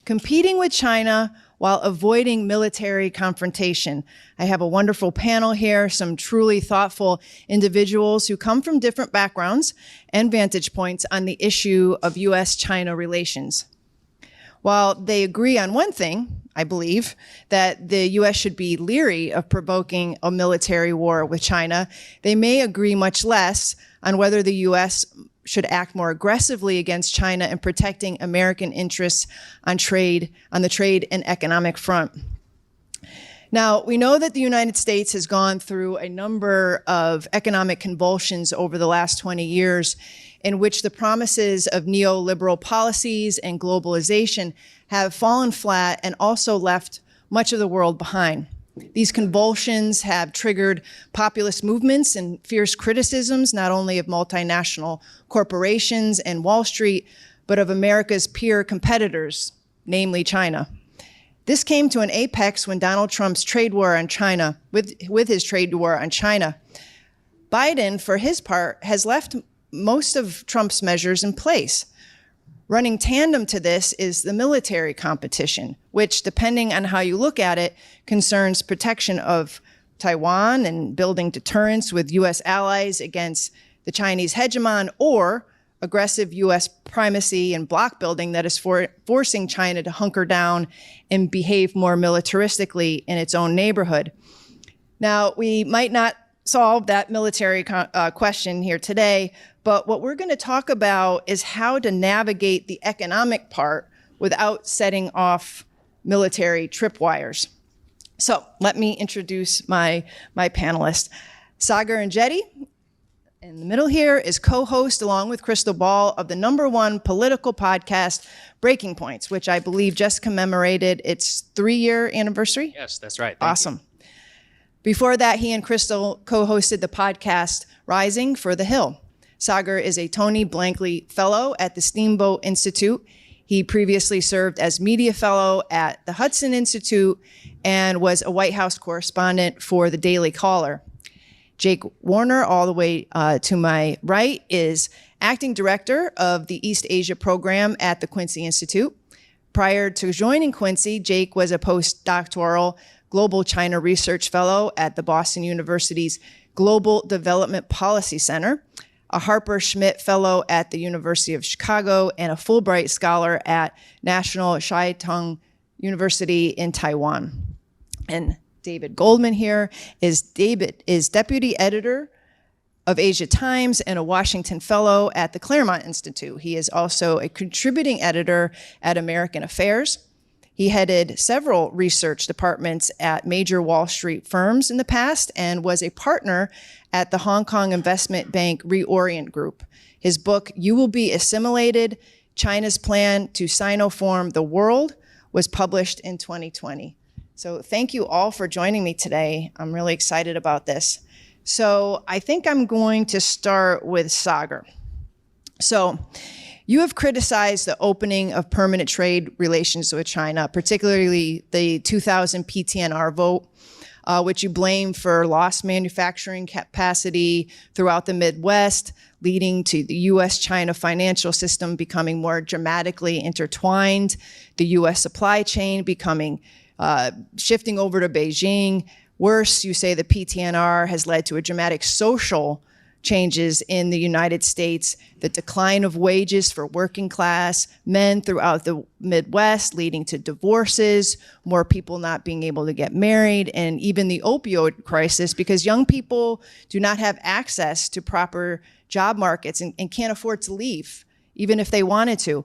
competing with China while avoiding military confrontation. I have a wonderful panel here, some truly thoughtful individuals who come from different backgrounds and vantage points on the issue of U.S.-China relations. While they agree on one thing, I believe, that the U.S. should be leery of provoking a military war with China, they may agree much less on whether the U.S. should act more aggressively against China in protecting American interests on the trade and economic front. Now, we know that the United States has gone through a number of economic convulsions over the last 20 years in which the promises of neoliberal policies and globalization have fallen flat and also left much of the world behind. These convulsions have triggered populist movements and fierce criticisms, not only of multinational corporations and Wall Street, but of America's peer competitors, namely China. This came to an apex when Donald Trump's trade war on China, with his trade war on China. Biden, for his part, has left most of Trump's measures in place. Running tandem to this is the military competition, which, depending on how you look at it, concerns protection of Taiwan and building deterrence with U.S. allies against the Chinese hegemon, or aggressive U.S. primacy and bloc building that is forcing China to hunker down and behave more militaristically in its own neighborhood. Now, we might not solve that military question here today, but what we're going to talk about is how to navigate the economic part without setting off military tripwires. So let me introduce my panelists. Saagar Enjeti, in the middle here, is co-host along with Crystal Ball of the #1 political podcast, Breaking Points, which I believe just commemorated its 3-year anniversary. Yes, that's right. Awesome. Before that, he and Crystal co-hosted the podcast Rising for the Hill. Saagar is a Tony Blankley Fellow at the Steamboat Institute. He previously served as Media Fellow at the Hudson Institute and was a White House correspondent for the Daily Caller. Jake Werner, all the way to my right, is Acting Director of the East Asia Program at the Quincy Institute. Prior to joining Quincy, Jake was a postdoctoral Global China Research Fellow at the Boston University's Global Development Policy Center, a Harper Schmidt Fellow at the University of Chicago, and a Fulbright Scholar at National Schitung University in Taiwan. And David Goldman here is Deputy Editor of Asia Times and a Washington Fellow at the Claremont Institute. He is also a contributing editor at American Affairs. He headed several research departments at major Wall Street firms in the past and was a partner at the Hong Kong investment bank Reorient Group. His book, You Will Be Assimilated, China's Plan to Sinoform the World, was published in 2020. So thank you all for joining me today. I'm really excited about this. So I think I'm going to start with Saagar. So you have criticized the opening of permanent trade relations with China, particularly the 2000 PTNR vote, which you blame for lost manufacturing capacity throughout the Midwest, leading to the U.S.-China financial system becoming more dramatically intertwined, the U.S. supply chain becoming shifting over to Beijing. Worse, you say the PTNR has led to a dramatic social changes in the United States, the decline of wages for working class men throughout the Midwest, leading to divorces, more people not being able to get married, and even the opioid crisis, because young people do not have access to proper job markets and can't afford to leave, even if they wanted to.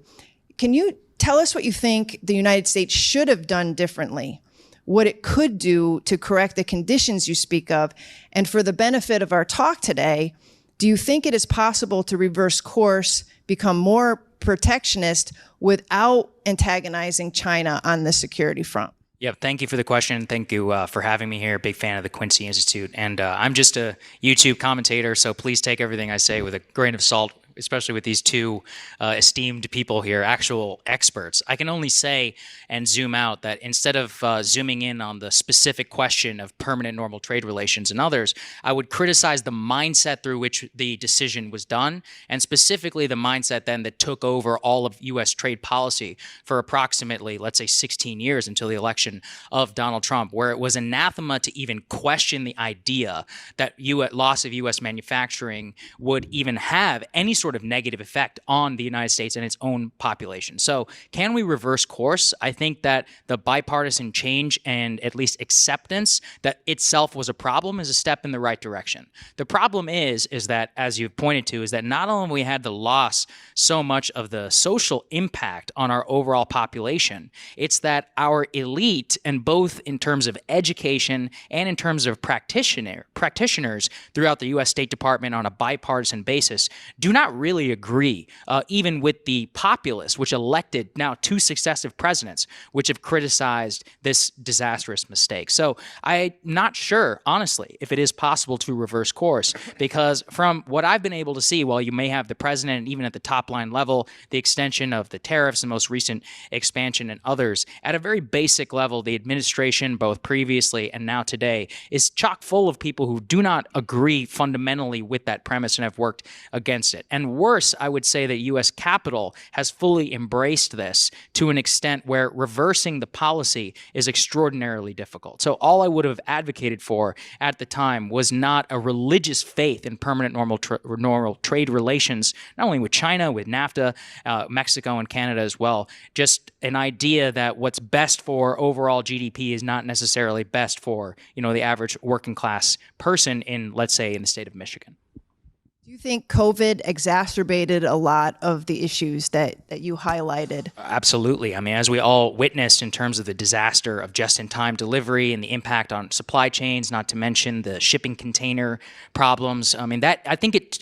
Can you tell us what you think the United States should have done differently, what it could do to correct the conditions you speak of? And for the benefit of our talk today, do you think it is possible to reverse course, become more protectionist without antagonizing China on the security front? Yeah, thank you for the question. Thank you for having me here. Big fan of the Quincy Institute. And I'm just a YouTube commentator, so please take everything I say with a grain of salt especially with these two esteemed people here, actual experts, I can only say and zoom out that instead of zooming in on the specific question of permanent normal trade relations and others, I would criticize the mindset through which the decision was done, and specifically the mindset then that took over all of U.S. trade policy for approximately, let's say, 16 years until the election of Donald Trump, where it was anathema to even question the idea that loss of U.S. manufacturing would even have any sort of negative effect on the United States and its own population. So can we reverse course? I think that the bipartisan change and at least acceptance that itself was a problem is a step in the right direction. The problem is that, as you've pointed to, is that not only we had the loss so much of the social impact on our overall population, it's that our elite, and both in terms of education and in terms of practitioners throughout the U.S. State Department on a bipartisan basis, do not really agree, even with the populace, which elected now 2 successive presidents, which have criticized this disastrous mistake. So I'm not sure, honestly, if it is possible to reverse course, because from what I've been able to see, while you may have the president, and even at the top line level, the extension of the tariffs and most recent expansion and others, at a very basic level, the administration, both previously and now today, is chock full of people who do not agree fundamentally with that premise and have worked against it. And worse, I would say that U.S. capital has fully embraced this to an extent where reversing the policy is extraordinarily difficult. So all I would have advocated for at the time was not a religious faith in permanent normal trade relations, not only with China, with NAFTA, Mexico, and Canada as well. Just an idea that what's best for overall GDP is not necessarily best for, the average working class person in, let's say, in the state of Michigan. Do you think COVID exacerbated a lot of the issues that you highlighted? Absolutely. I mean, as we all witnessed in terms of the disaster of just-in-time delivery and the impact on supply chains, not to mention the shipping container problems. I mean, that I think it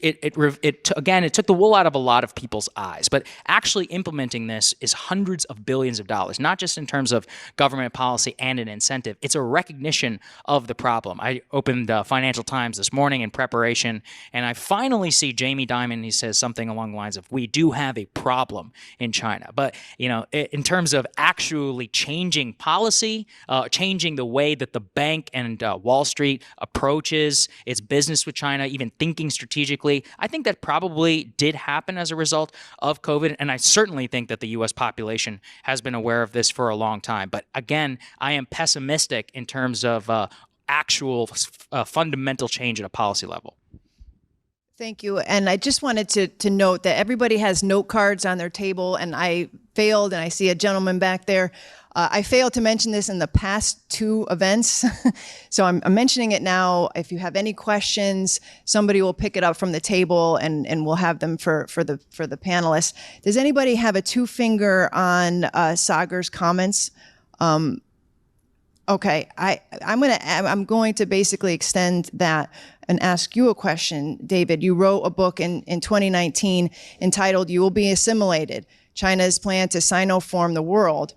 took the wool out of a lot of people's eyes. But actually implementing this is hundreds of billions of dollars, not just in terms of government policy and an incentive. It's a recognition of the problem. I opened Financial Times this morning in preparation, and I finally see Jamie Dimon. He says something along the lines of, "We do have a problem in China." But in terms of actually changing policy, changing the way that the bank and Wall Street approaches its business with China, even thinking strategically, I think that probably did happen as a result of COVID. And I certainly think that the U.S. population has been aware of this for a long time. But again, I am pessimistic in terms of actual fundamental change at a policy level. Thank you. And I just wanted to note that everybody has note cards on their table, and I failed, and I see a gentleman back there. I failed to mention this in the past 2 events, so I'm mentioning it now. If you have any questions, somebody will pick it up from the table, and we'll have them for the panelists. Does anybody have a 2-finger on Saagar's comments? Okay, I'm going to basically extend that and ask you a question, David. You wrote a book in 2019 entitled "You Will Be Assimilated: China's Plan to Sinoform the World."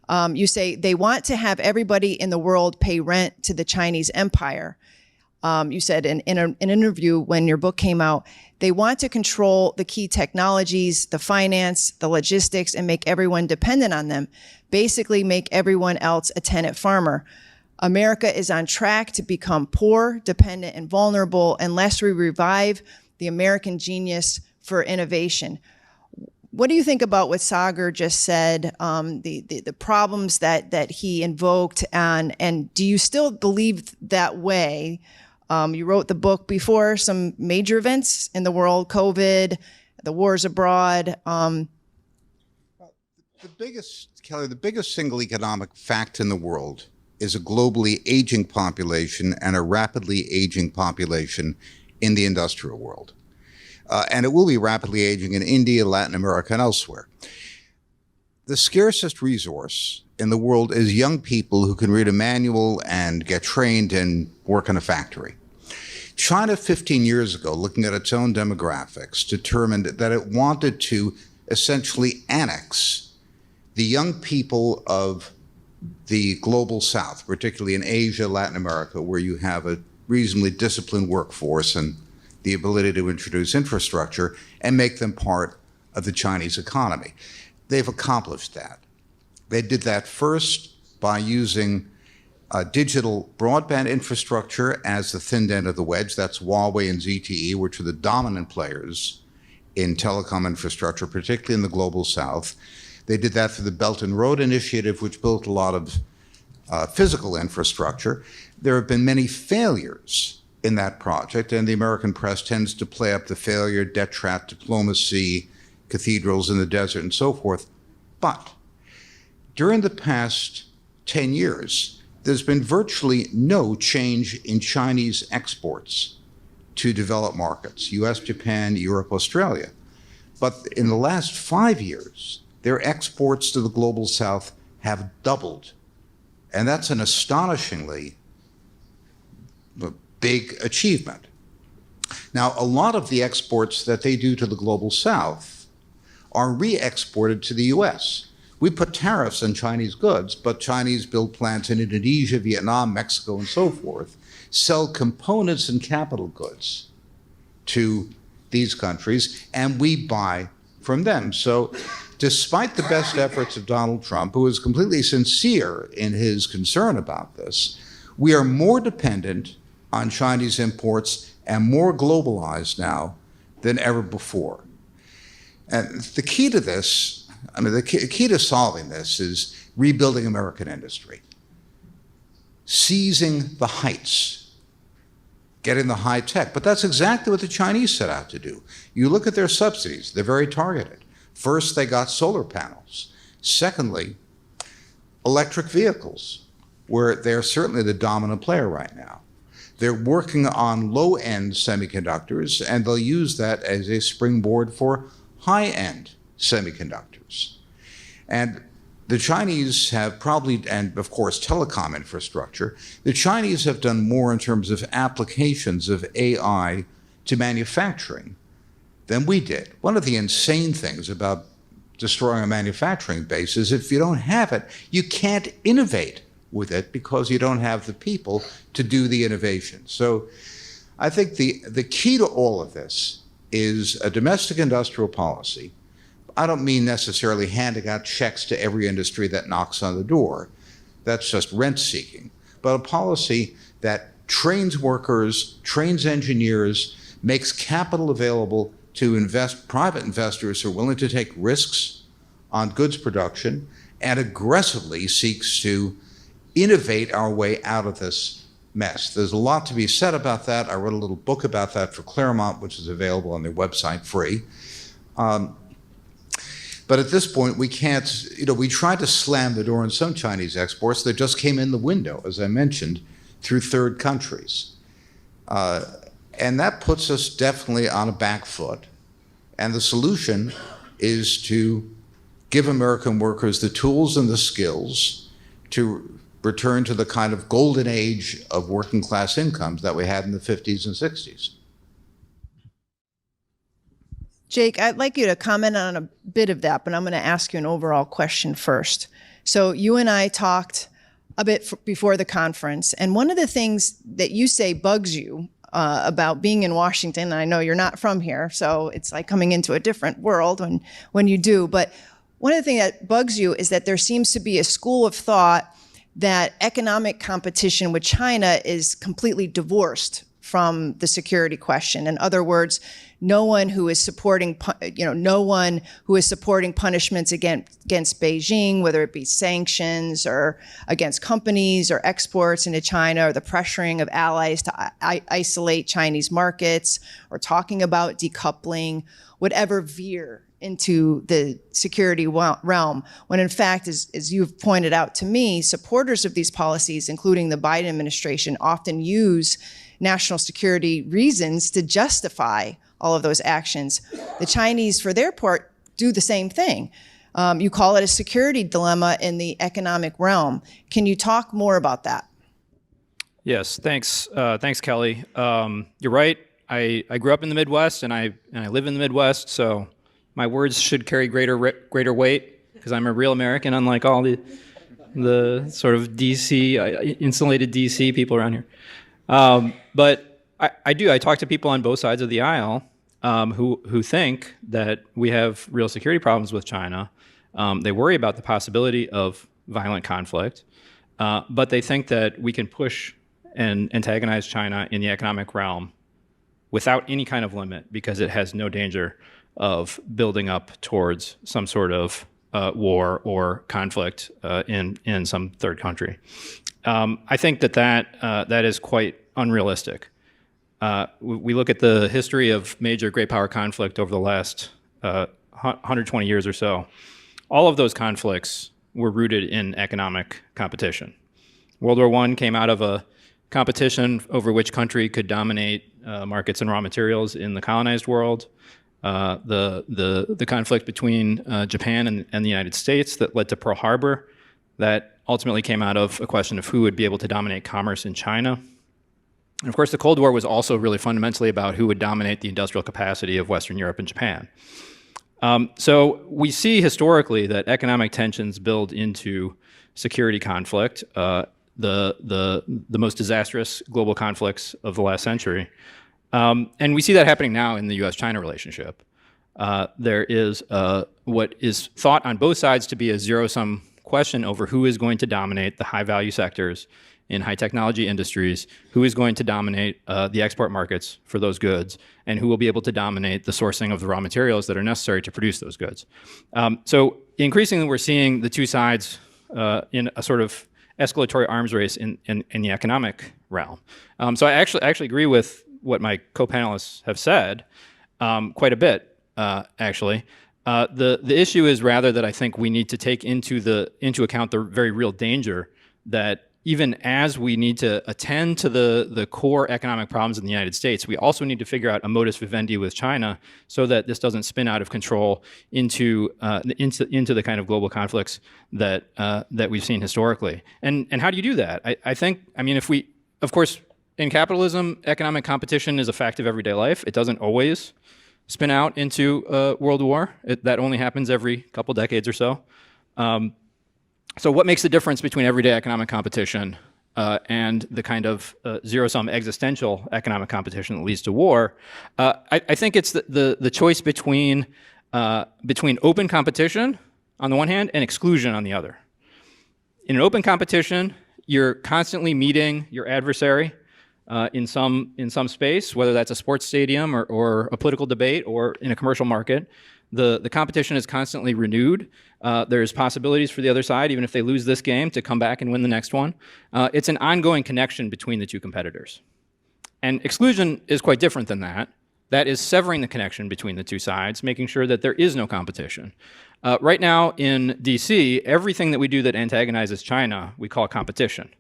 You say they want to have everybody in the world pay rent to the Chinese empire. You said in an interview when your book came out, they want to control the key technologies, the finance, the logistics, and make everyone dependent on them. Basically make everyone else a tenant farmer. America is on track to become poor, dependent, and vulnerable unless we revive the American genius for innovation. What do you think about what Saagar just said, the problems that he invoked, and do you still believe that way? You wrote the book before some major events in the world, COVID, the wars abroad. Kelley, the biggest single economic fact in the world is a globally aging population and a rapidly aging population in the industrial world. And it will be rapidly aging in India, Latin America, and elsewhere. The scarcest resource in the world is young people who can read a manual and get trained and work in a factory. China 15 years ago, looking at its own demographics, determined that it wanted to essentially annex the young people of the global south, particularly in Asia, Latin America, where you have a reasonably disciplined workforce and the ability to introduce infrastructure and make them part of the Chinese economy. They've accomplished that. They did that first by using digital broadband infrastructure as the thin end of the wedge. That's Huawei and ZTE, which are the dominant players in telecom infrastructure, particularly in the global south. They did that through the Belt and Road Initiative, which built a lot of physical infrastructure. There have been many failures in that project, and the American press tends to play up the failure, debt trap, diplomacy, cathedrals in the desert, and so forth. But during the past 10 years, there's been virtually no change in Chinese exports to developed markets, US, Japan, Europe, Australia. But in the last 5 years, their exports to the global south have doubled. And that's an astonishingly big achievement. Now, a lot of the exports that they do to the global south are re-exported to the US. We put tariffs on Chinese goods, but Chinese build plants in Indonesia, Vietnam, Mexico, and so forth, sell components and capital goods to these countries, and we buy from them. So despite the best efforts of Donald Trump, who is completely sincere in his concern about this, we are more dependent on Chinese imports and more globalized now than ever before. And the key to this, the key to solving this is rebuilding American industry, seizing the heights, getting the high tech. But that's exactly what the Chinese set out to do. You look at their subsidies, they're very targeted. First, they got solar panels. Secondly, electric vehicles, where they're certainly the dominant player right now. They're working on low-end semiconductors, and they'll use that as a springboard for high-end semiconductors. And the Chinese have probably, and of course telecom infrastructure, the Chinese have done more in terms of applications of AI to manufacturing than we did. One of the insane things about destroying a manufacturing base is if you don't have it, you can't innovate with it because you don't have the people to do the innovation. So I think the key to all of this is a domestic industrial policy. I don't mean necessarily handing out checks to every industry that knocks on the door. That's just rent seeking. But a policy that trains workers, trains engineers, makes capital available to private investors who are willing to take risks on goods production, and aggressively seeks to innovate our way out of this mess. There's a lot to be said about that. I wrote a little book about that for Claremont, which is available on their website free. But at this point, we can't, we tried to slam the door on some Chinese exports that just came in the window, as I mentioned, through third countries. And that puts us definitely on a back foot. And the solution is to give American workers the tools and the skills to return to the kind of golden age of working class incomes that we had in the 50s and 60s. Jake, I'd like you to comment on a bit of that, but I'm going to ask you an overall question first. So you and I talked a bit before the conference, and one of the things that you say bugs you about being in Washington, and I know you're not from here, so it's like coming into a different world when you do, but one of the things that bugs you is that there seems to be a school of thought that economic competition with China is completely divorced from the security question. In other words, no one who is supporting punishments against Beijing, whether it be sanctions or against companies or exports into China, or the pressuring of allies to isolate Chinese markets, or talking about decoupling, would ever veer into the security realm, when in fact, as you've pointed out to me, supporters of these policies, including the Biden administration, often use national security reasons to justify all of those actions. The Chinese, for their part, do the same thing. You call it a security dilemma in the economic realm. Can you talk more about that? Yes, thanks. Thanks, Kelley. You're right. I grew up in the Midwest, and I live in the Midwest, so my words should carry greater weight because I'm a real American, unlike all the sort of DC insulated DC people around here. But I do. I talk to people on both sides of the aisle who think that we have real security problems with China. They worry about the possibility of violent conflict, but they think that we can push and antagonize China in the economic realm without any kind of limit because it has no danger of building up towards some sort of war or conflict in some third country. I think that is quite unrealistic. We look at the history of major great power conflict over the last 120 years or so. All of those conflicts were rooted in economic competition. World War I came out of a competition over which country could dominate markets and raw materials in the colonized world. The conflict between Japan and the United States that led to Pearl Harbor, that ultimately came out of a question of who would be able to dominate commerce in China. And of course, the Cold War was also really fundamentally about who would dominate the industrial capacity of Western Europe and Japan. So we see historically that economic tensions build into security conflict, the most disastrous global conflicts of the last century. And we see that happening now in the US-China relationship. There is what is thought on both sides to be a zero-sum question over who is going to dominate the high-value sectors in high technology industries, who is going to dominate the export markets for those goods, and who will be able to dominate the sourcing of the raw materials that are necessary to produce those goods. So increasingly, we're seeing the two sides in a sort of escalatory arms race in the economic realm. So I actually agree with what my co-panelists have said quite a bit, actually. The issue is rather that I think we need to take into account the very real danger that even as we need to attend to the core economic problems in the United States, we also need to figure out a modus vivendi with China so that this doesn't spin out of control into the kind of global conflicts that we've seen historically. And how do you do that? I mean, if we, of course, in capitalism, economic competition is a fact of everyday life. It doesn't always spin out into world war. That only happens every couple decades or so. So what makes the difference between everyday economic competition and the kind of zero-sum existential economic competition that leads to war? I think it's the choice between open competition on the one hand and exclusion on the other. In an open competition, you're constantly meeting your adversary in some space, whether that's a sports stadium or a political debate or in a commercial market. The competition is constantly renewed. There's possibilities for the other side, even if they lose this game, to come back and win the next one. It's an ongoing connection between the two competitors. And exclusion is quite different than that. That is severing the connection between the two sides, making sure that there is no competition. Right now in DC, everything that we do that antagonizes China, we call competition.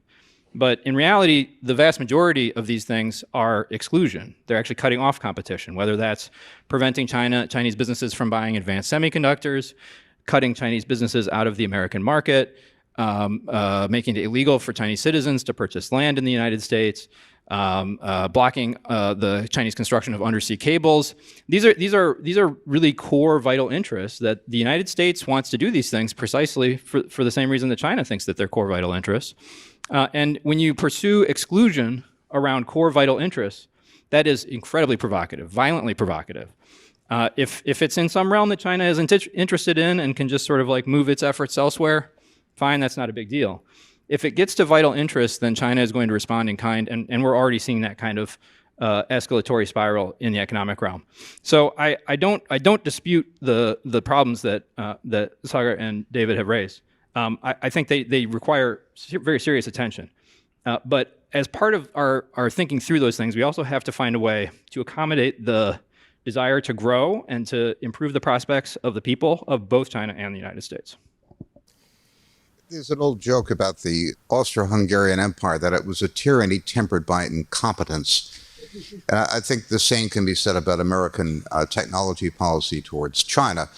But in reality, the vast majority of these things are exclusion. They're actually cutting off competition, whether that's preventing Chinese businesses from buying advanced semiconductors, cutting Chinese businesses out of the American market, making it illegal for Chinese citizens to purchase land in the United States, blocking the Chinese construction of undersea cables. These are really core vital interests that the United States wants to do these things precisely for the same reason that China thinks that they're core vital interests. And when you pursue exclusion around core vital interests, that is incredibly provocative, violently provocative. If it's in some realm that China isn't interested in and can just sort of like move its efforts elsewhere, fine, that's not a big deal. If it gets to vital interests, then China is going to respond in kind, and we're already seeing that kind of escalatory spiral in the economic realm. So I don't dispute the problems that Saagar and David have raised. I think they require very serious attention. But as part of our thinking through those things, we also have to find a way to accommodate the desire to grow and to improve the prospects of the people of both China and the United States. There's an old joke about the Austro-Hungarian Empire that it was a tyranny tempered by incompetence. And I think the same can be said about American technology policy towards China.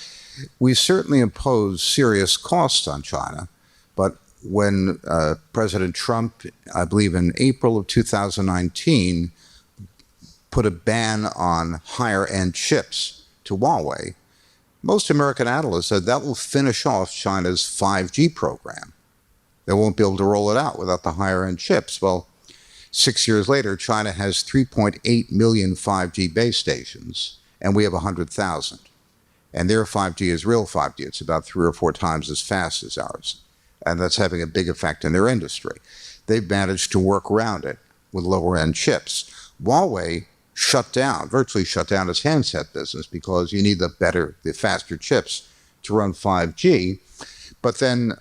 We certainly impose serious costs on China, but when President Trump, I believe in April of 2019, put a ban on higher-end chips to Huawei, most American analysts said that will finish off China's 5G program. They won't be able to roll it out without the higher-end chips. Well, 6 years later, China has 3.8 million 5G base stations, and we have 100,000. And their 5G is real 5G. It's about 3 or 4 times as fast as ours. And that's having a big effect in their industry. They've managed to work around it with lower-end chips. Huawei virtually shut down its handset business because you need the faster chips to run 5G. But then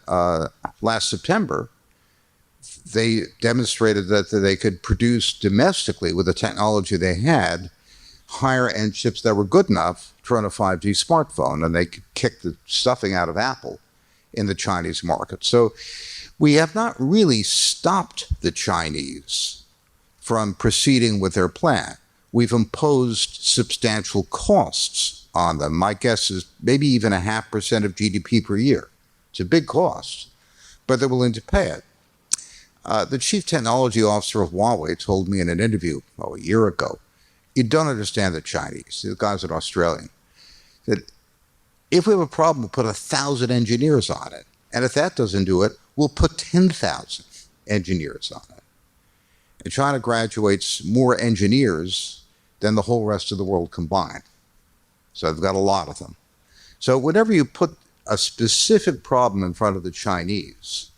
last September, they demonstrated that they could produce domestically with the technology they had higher-end chips that were good enough to run a 5G smartphone, and they could kick the stuffing out of Apple in the Chinese market. So we have not really stopped the Chinese from proceeding with their plan. We've imposed substantial costs on them. My guess is maybe even 0.5% of GDP per year. It's a big cost, but they're willing to pay it. The chief technology officer of Huawei told me in an interview a year ago, you don't understand the Chinese. The guy's an Australian. That if we have a problem, we'll put 1,000 engineers on it. And if that doesn't do it, we'll put 10,000 engineers on it. And China graduates more engineers than the whole rest of the world combined. So they've got a lot of them. So whenever you put a specific problem in front of the Chinese,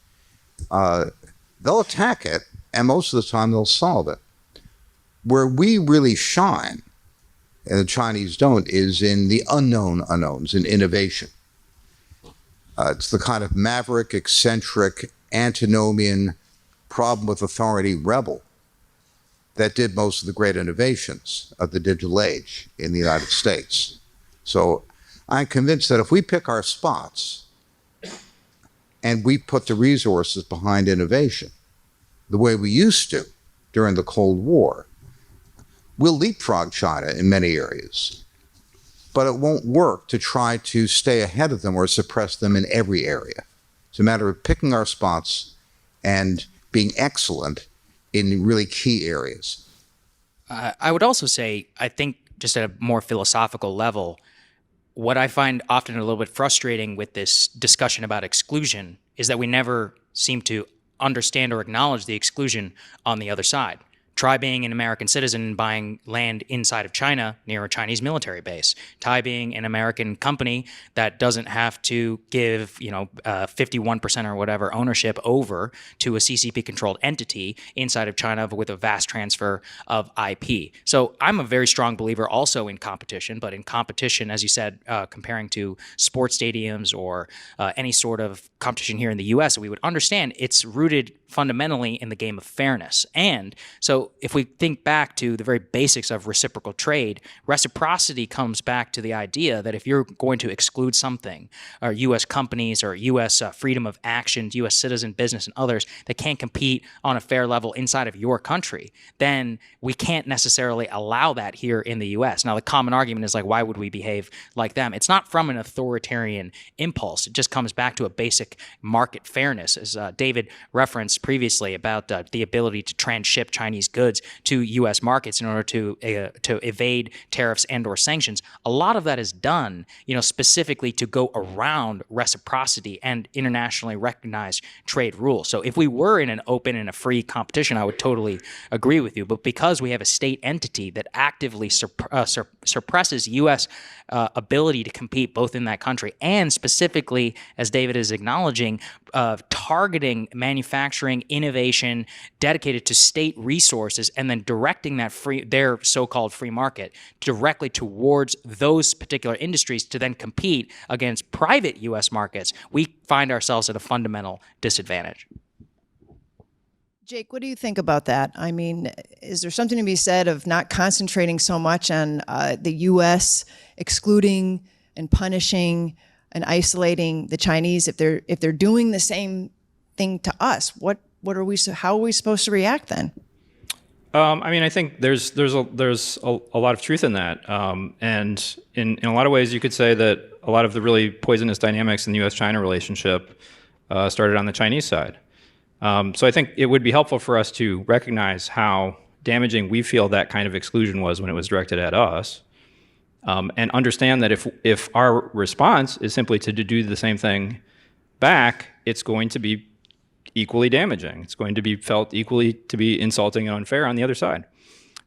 they'll attack it, and most of the time they'll solve it. Where we really shine, and the Chinese don't, is in the unknown unknowns, in innovation. It's the kind of maverick, eccentric, antinomian, problem with authority rebel that did most of the great innovations of the digital age in the United States. So I'm convinced that if we pick our spots and we put the resources behind innovation the way we used to during the Cold War, we'll leapfrog China in many areas. But it won't work to try to stay ahead of them or suppress them in every area. It's a matter of picking our spots and being excellent in really key areas. I would also say, I think just at a more philosophical level, what I find often a little bit frustrating with this discussion about exclusion is that we never seem to understand or acknowledge the exclusion on the other side. Try being an American citizen and buying land inside of China near a Chinese military base. Try being an American company that doesn't have to give, 51% or whatever ownership over to a CCP-controlled entity inside of China with a vast transfer of IP. So I'm a very strong believer also in competition, but in competition, as you said, comparing to sports stadiums or any sort of competition here in the U.S., we would understand it's rooted fundamentally in the game of fairness. And so if we think back to the very basics of reciprocal trade, reciprocity comes back to the idea that if you're going to exclude something, or U.S. companies or U.S. Freedom of action, U.S. citizen business and others that can't compete on a fair level inside of your country, then we can't necessarily allow that here in the U.S. Now, the common argument is like, why would we behave like them? It's not from an authoritarian impulse. It just comes back to a basic market fairness, as David referenced previously about the ability to transship Chinese goods to U.S. markets in order to evade tariffs and/or sanctions. A lot of that is done, specifically to go around reciprocity and internationally recognized trade rules. So if we were in an open and a free competition, I would totally agree with you. But because we have a state entity that actively suppresses U.S. Ability to compete both in that country and specifically, as David is acknowledging, targeting manufacturing innovation dedicated to state resources and then directing their so-called free market directly towards those particular industries to then compete against private U.S. markets, we find ourselves at a fundamental disadvantage. Jake, what do you think about that? I mean, is there something to be said of not concentrating so much on the U.S. excluding and punishing and isolating the Chinese if they're doing the same thing to us? How are we supposed to react then? I think there's a lot of truth in that, and in a lot of ways, you could say that a lot of the really poisonous dynamics in the U.S.-China relationship started on the Chinese side. So I think it would be helpful for us to recognize how damaging we feel that kind of exclusion was when it was directed at us, and understand that if our response is simply to do the same thing back, it's going to be equally damaging. It's going to be felt equally to be insulting and unfair on the other side.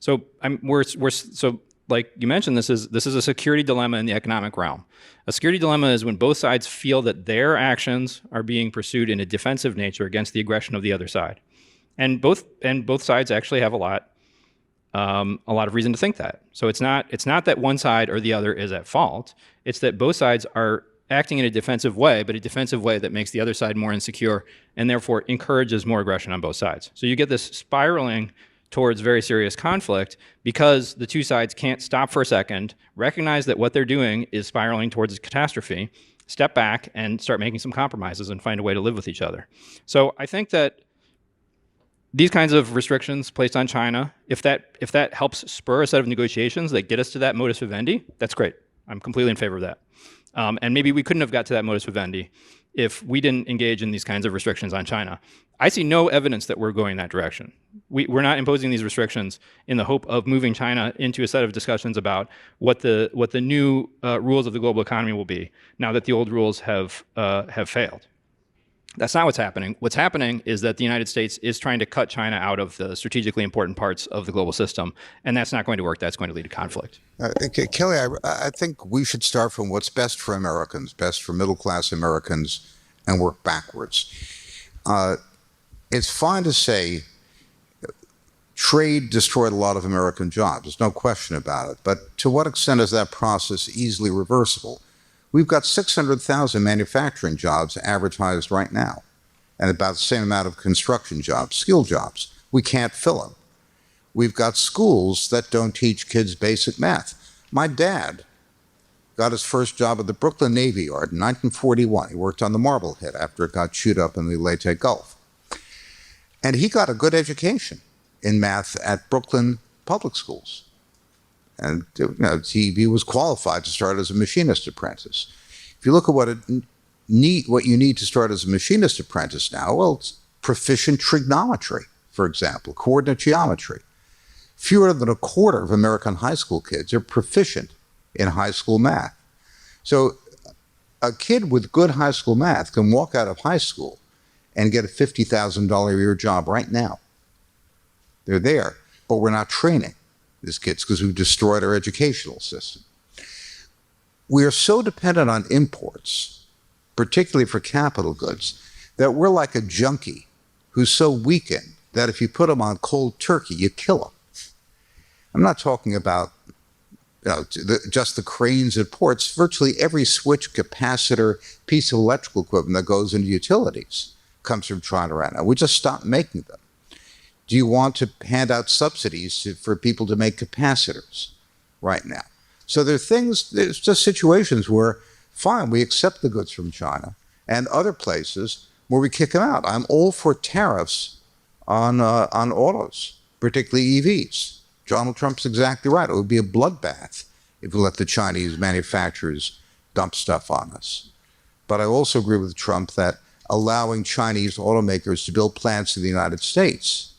So so like you mentioned, this is a security dilemma in the economic realm. A security dilemma is when both sides feel that their actions are being pursued in a defensive nature against the aggression of the other side, and both sides actually have a lot of reason to think that. So it's not that one side or the other is at fault. It's that both sides are acting in a defensive way, but a defensive way that makes the other side more insecure and therefore encourages more aggression on both sides. So you get this spiraling towards very serious conflict because the two sides can't stop for a second, recognize that what they're doing is spiraling towards a catastrophe, step back and start making some compromises and find a way to live with each other. So I think that these kinds of restrictions placed on China, if that helps spur a set of negotiations that get us to that modus vivendi, that's great. I'm completely in favor of that. And maybe we couldn't have got to that modus vivendi if we didn't engage in these kinds of restrictions on China. I see no evidence that we're going that direction. We're not imposing these restrictions in the hope of moving China into a set of discussions about what the new rules of the global economy will be now that the old rules have failed. That's not what's happening. What's happening is that the United States is trying to cut China out of the strategically important parts of the global system, and that's not going to work. That's going to lead to conflict. Kelley, I think we should start from what's best for Americans, best for middle-class Americans, and work backwards. It's fine to say trade destroyed a lot of American jobs. There's no question about it. But to what extent is that process easily reversible? We've got 600,000 manufacturing jobs advertised right now, and about the same amount of construction jobs, skilled jobs. We can't fill them. We've got schools that don't teach kids basic math. My dad got his first job at the Brooklyn Navy Yard in 1941. He worked on the Marblehead after it got chewed up in the Leyte Gulf. And he got a good education in math at Brooklyn public schools. And he was qualified to start as a machinist apprentice. If you look at what you need to start as a machinist apprentice now, well, it's proficient trigonometry, for example, coordinate geometry. Fewer than a quarter of American high school kids are proficient in high school math. So a kid with good high school math can walk out of high school and get a $50,000 a year job right now. They're there, but we're not training these kids because we've destroyed our educational system. We are so dependent on imports, particularly for capital goods, that we're like a junkie who's so weakened that if you put him on cold turkey, you kill him. I'm not talking about just the cranes at ports. Virtually every switch, capacitor, piece of electrical equipment that goes into utilities comes from China right now. We just stopped making them. Do you want to hand out subsidies for people to make capacitors right now? So there's just situations where, fine, we accept the goods from China, and other places where we kick them out. I'm all for tariffs on autos, particularly EVs. Donald Trump's exactly right. It would be a bloodbath if we let the Chinese manufacturers dump stuff on us. But I also agree with Trump that allowing Chinese automakers to build plants in the United States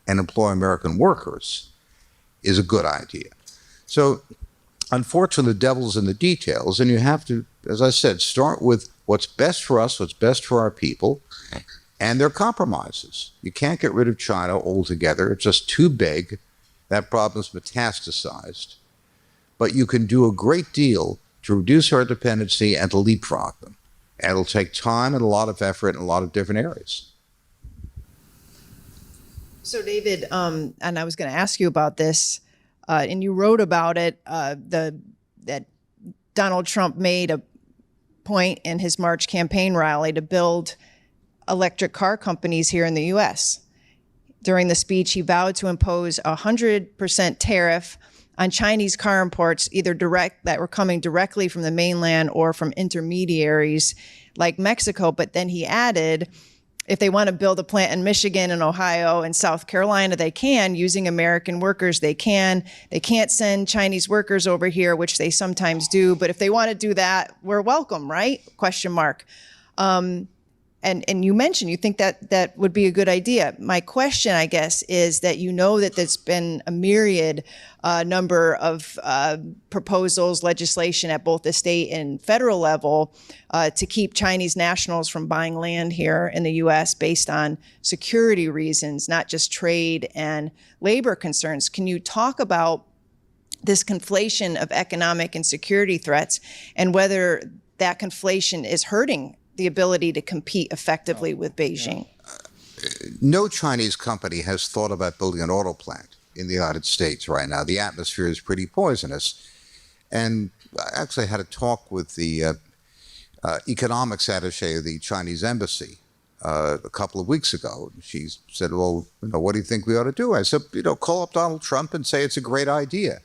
and employ American workers is a good idea. So unfortunately, the devil's in the details, and you have to, as I said, start with what's best for us, what's best for our people, and their compromises. You can't get rid of China altogether. It's just too big. That problem's metastasized. But you can do a great deal to reduce our dependency and to leapfrog them. And it'll take time and a lot of effort in a lot of different areas. So David, and I was going to ask you about this, and you wrote about it, that Donald Trump made a point in his March campaign rally to build electric car companies here in the U.S. During the speech, he vowed to impose a 100% tariff on Chinese car imports, either that were coming directly from the mainland or from intermediaries like Mexico. But then he added, if they want to build a plant in Michigan and Ohio and South Carolina, they can, using American workers, they can. They can't send Chinese workers over here, which they sometimes do. But if they want to do that, we're welcome, right? ? And and you mentioned you think that would be a good idea. My question, I guess, is that that there's been a myriad number of proposals, legislation at both the state and federal level to keep Chinese nationals from buying land here in the U.S. based on security reasons, not just trade and labor concerns. Can you talk about this conflation of economic and security threats and whether that conflation is hurting the ability to compete effectively with Beijing? No Chinese company has thought about building an auto plant in the United States right now. The atmosphere is pretty poisonous. And I actually had a talk with the economics attaché of the Chinese embassy a couple of weeks ago. She said, well, what do you think we ought to do? I said, call up Donald Trump and say it's a great idea.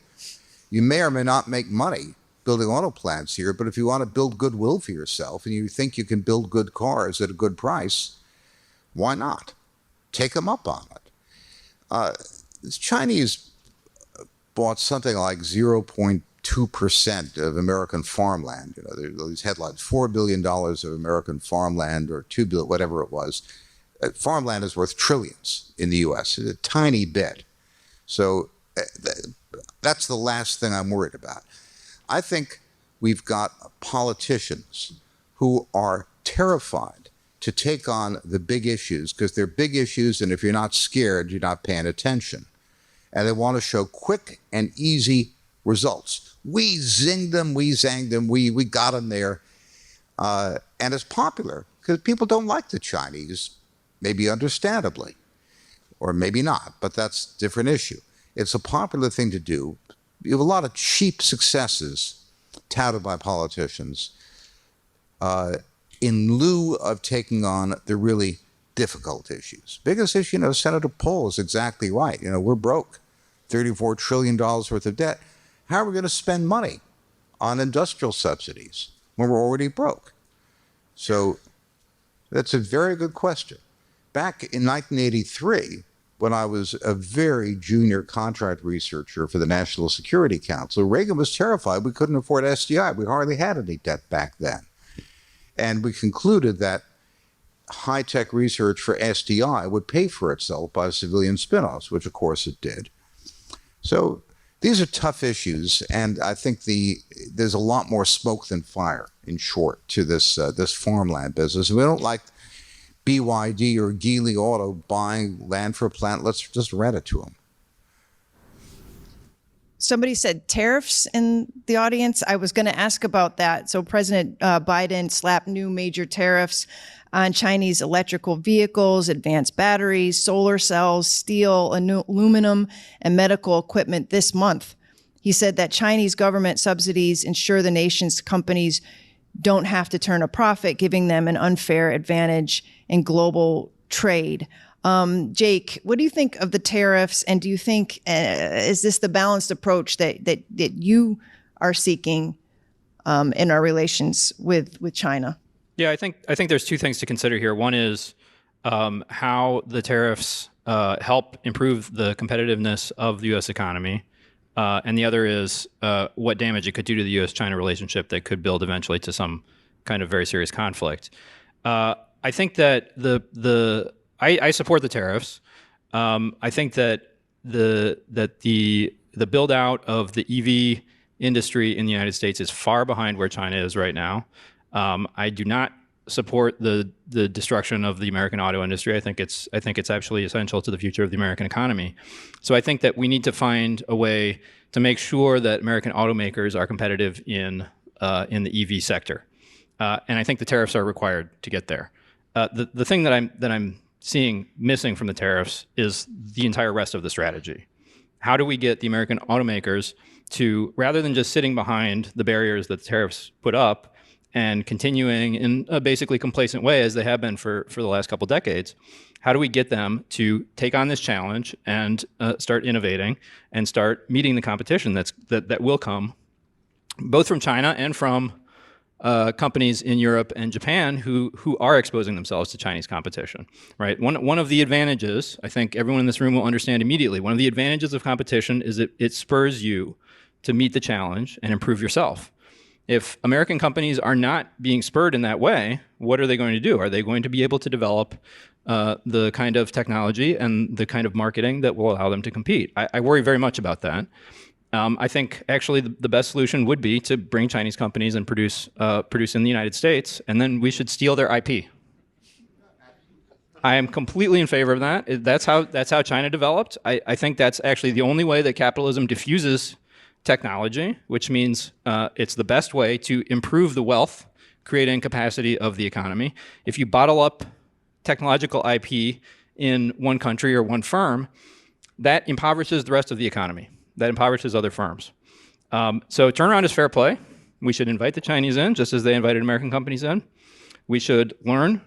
You may or may not make money building auto plants here, but if you want to build goodwill for yourself and you think you can build good cars at a good price, why not? Take them up on it. The Chinese bought something like 0.2% of American farmland. There are these headlines, $4 billion of American farmland, or $2 billion, whatever it was. Farmland is worth trillions in the U.S., a tiny bit. So that's the last thing I'm worried about. I think we've got politicians who are terrified to take on the big issues because they're big issues, and if you're not scared, you're not paying attention. And they want to show quick and easy results. We zinged them, we zanged them, we got them there. And it's popular because people don't like the Chinese, maybe understandably, or maybe not, but that's a different issue. It's a popular thing to do. You have a lot of cheap successes touted by politicians in lieu of taking on the really difficult issues. Biggest issue, Senator Paul is exactly right. We're broke, $34 trillion worth of debt. How are we going to spend money on industrial subsidies when we're already broke? So that's a very good question. Back in 1983, when I was a very junior contract researcher for the National Security Council, Reagan was terrified we couldn't afford SDI. We hardly had any debt back then. And we concluded that high-tech research for SDI would pay for itself by civilian spin-offs, which of course it did. So these are tough issues, and I think there's a lot more smoke than fire, in short, to this farmland business. We don't like BYD or Geely Auto buying land for a plant. Let's just rent it to them. Somebody said tariffs in the audience. I was going to ask about that. So President Biden slapped new major tariffs on Chinese electrical vehicles, advanced batteries, solar cells, steel, aluminum, and medical equipment this month. He said that Chinese government subsidies ensure the nation's companies don't have to turn a profit, giving them an unfair advantage in global trade. Jake, what do you think of the tariffs? And do you think, is this the balanced approach that you are seeking in our relations with China? Yeah, I think there's two things to consider here. One is how the tariffs help improve the competitiveness of the U.S. economy. And the other is what damage it could do to the U.S.-China relationship that could build eventually to some kind of very serious conflict. I think that I support the tariffs. I think that the build out of the EV industry in the United States is far behind where China is right now. I do not support the destruction of the American auto industry. I think it's actually essential to the future of the American economy. So I think that we need to find a way to make sure that American automakers are competitive in the EV sector, and I think the tariffs are required to get there. The thing that I'm seeing missing from the tariffs is the entire rest of the strategy. How do we get the American automakers to, rather than just sitting behind the barriers that the tariffs put up and continuing in a basically complacent way as they have been for the last couple decades, how do we get them to take on this challenge and start innovating and start meeting the competition that will come both from China and from companies in Europe and Japan who are exposing themselves to Chinese competition, right? One of the advantages, I think everyone in this room will understand immediately, one of the advantages of competition is it spurs you to meet the challenge and improve yourself. If American companies are not being spurred in that way, what are they going to do? Are they going to be able to develop the kind of technology and the kind of marketing that will allow them to compete? I worry very much about that. I think actually the best solution would be to bring Chinese companies and produce in the United States, and then we should steal their IP. I am completely in favor of that. That's how China developed. I think that's actually the only way that capitalism diffuses technology, which means it's the best way to improve the wealth creating capacity of the economy. If you bottle up technological IP in one country or one firm, that impoverishes the rest of the economy. That impoverishes other firms. So turnaround is fair play. We should invite the Chinese in, just as they invited American companies in. We should learn.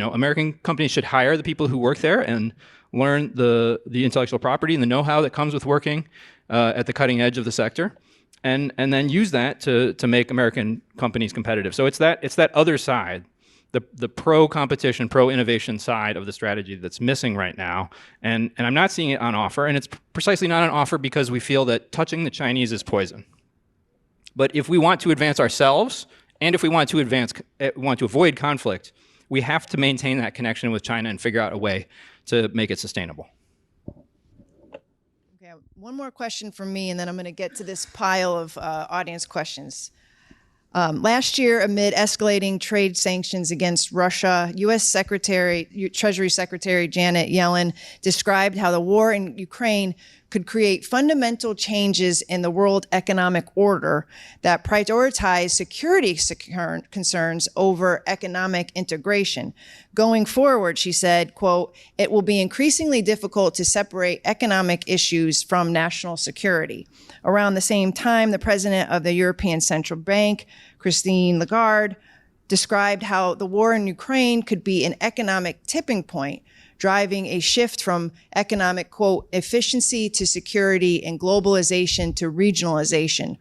American companies should hire the people who work there and learn the intellectual property and the know-how that comes with working at the cutting edge of the sector, and then use that to make American companies competitive. So it's that other side, the pro-competition, pro-innovation side of the strategy that's missing right now, and I'm not seeing it on offer, and it's precisely not on offer because we feel that touching the Chinese is poison. But if we want to advance ourselves, and if we want to avoid conflict, we have to maintain that connection with China and figure out a way to make it sustainable. Okay, one more question from me, and then I'm going to get to this pile of audience questions. Last year, amid escalating trade sanctions against Russia, U.S. Treasury Secretary Janet Yellen described how the war in Ukraine could create fundamental changes in the world economic order that prioritize security concerns over economic integration. Going forward, she said, quote, "It will be increasingly difficult to separate economic issues from national security." Around the same time, the president of the European Central Bank, Christine Lagarde, described how the war in Ukraine could be an economic tipping point, driving a shift from economic, quote, efficiency to security and globalization to regionalization.